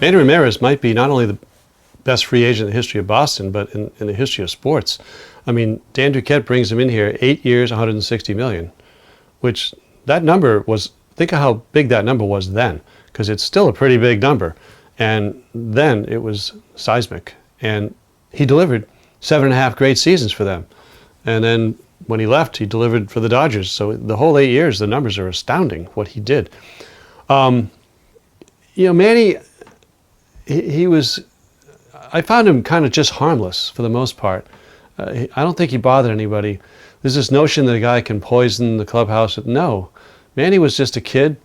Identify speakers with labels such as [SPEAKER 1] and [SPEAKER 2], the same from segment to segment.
[SPEAKER 1] Manny Ramirez might be not only the best free agent in the history of Boston, but in the history of sports. I mean, Dan Duquette brings him in here, 8 years, $160 million, which that number was, think of how big that number was then, because it's still a pretty big number. And then it was seismic. And he delivered 7.5 great seasons for them. And then when he left, he delivered for the Dodgers. So the whole 8 years, the numbers are astounding, what he did. Manny, he was, I found him kind of just harmless for the most part. I don't think he bothered anybody. There's this notion that a guy can poison the clubhouse. No. Manny was just a kid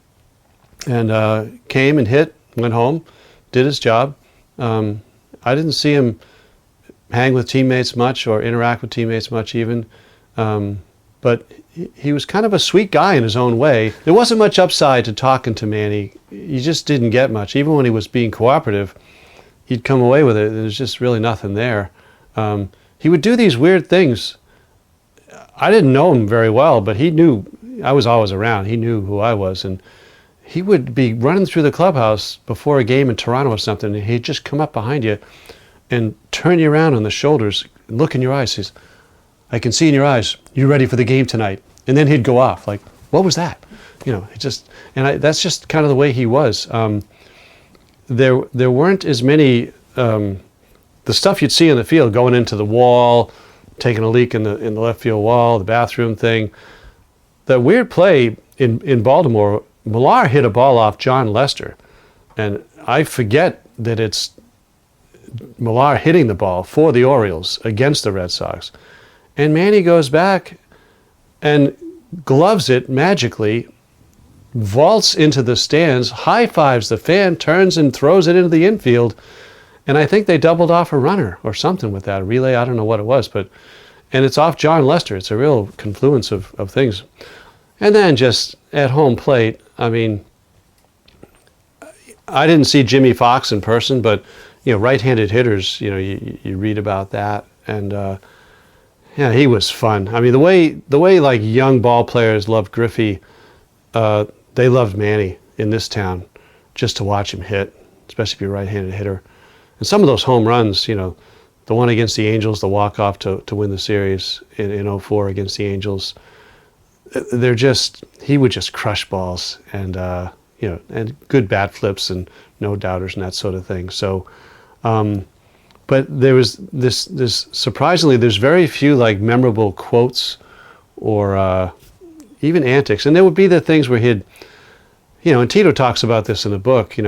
[SPEAKER 1] and came and hit, went home, did his job. I didn't see him hang with teammates much or interact with teammates much even. But he was kind of a sweet guy in his own way. There wasn't much upside to talking to Manny. You just didn't get much. Even when he was being cooperative, he'd come away with it. There's just really nothing there. He would do these weird things. I didn't know him very well, but he knew I was always around. He knew who I was. And he would be running through the clubhouse before a game in Toronto or something, and he'd just come up behind you and turn you around on the shoulders and look in your eyes. He's, I can see in your eyes, you ready for the game tonight? And then he'd go off like, what was that? It just, that's just kind of the way he was. There weren't as many, the stuff you'd see in the field, going into the wall, taking a leak in the left field wall, the bathroom thing. That weird play in Baltimore, Millar hit a ball off John Lester. And I forget that it's Millar hitting the ball for the Orioles against the Red Sox. And Manny goes back and gloves it magically, vaults into the stands, high-fives the fan, turns and throws it into the infield. And I think they doubled off a runner or something with that relay. I don't know what it was, and it's off John Lester. It's a real confluence of things. And then just at home plate, I mean, I didn't see Jimmy Fox in person, but right-handed hitters, you read about that, and he was fun. I mean, the way like young ball players loved Griffey, they loved Manny in this town, just to watch him hit, especially if you're a right-handed hitter. And some of those home runs, the one against the Angels, the walk-off to win the series in 04 against the Angels, he would just crush balls and and good bat flips and no doubters and that sort of thing. So, but there was this surprisingly, there's very few like memorable quotes or even antics. And there would be the things where he'd, and Tito talks about this in the book,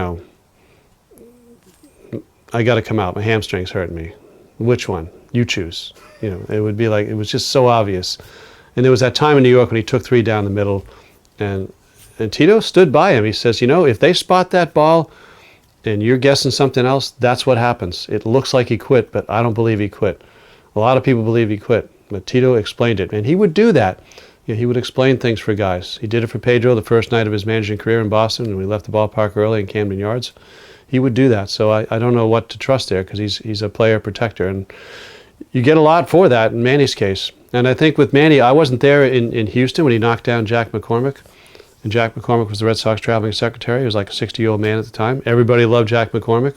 [SPEAKER 1] I got to come out. My hamstring's hurting me. Which one? You choose. It would be like, it was just so obvious. And there was that time in New York when he took 3 down the middle, and Tito stood by him. He says, if they spot that ball and you're guessing something else, that's what happens. It looks like he quit, but I don't believe he quit. A lot of people believe he quit, but Tito explained it. And he would do that. He would explain things for guys. He did it for Pedro the first night of his managing career in Boston, when we left the ballpark early in Camden Yards. He would do that. So I don't know what to trust there, because he's a player protector. And you get a lot for that in Manny's case. And I think with Manny, I wasn't there in Houston when he knocked down Jack McCormick. And Jack McCormick was the Red Sox traveling secretary. He was like a 60-year-old man at the time. Everybody loved Jack McCormick.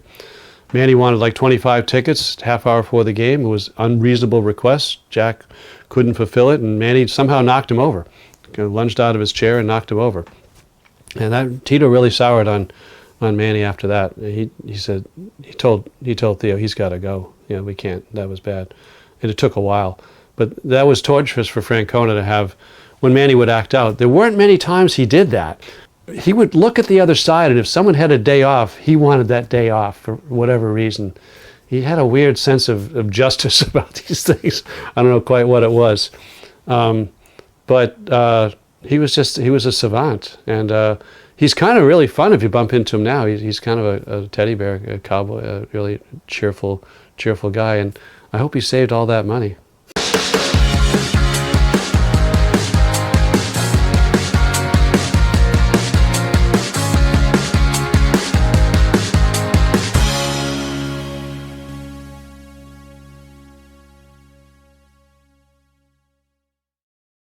[SPEAKER 1] Manny wanted like 25 tickets, half hour before the game. It was unreasonable request. Jack couldn't fulfill it, and Manny somehow knocked him over. Lunged out of his chair and knocked him over. And that Tito really soured on Manny after that. He said, he told Theo, he's got to go. We can't. That was bad. And it took a while. But that was torturous for Francona to have, when Manny would act out. There weren't many times he did that. He would look at the other side, and if someone had a day off, he wanted that day off for whatever reason. He had a weird sense of justice about these things. I don't know quite what it was. But he was a savant. And he's kind of really fun if you bump into him now. He's kind of a teddy bear, a cowboy, a really cheerful guy. And I hope he saved all that money.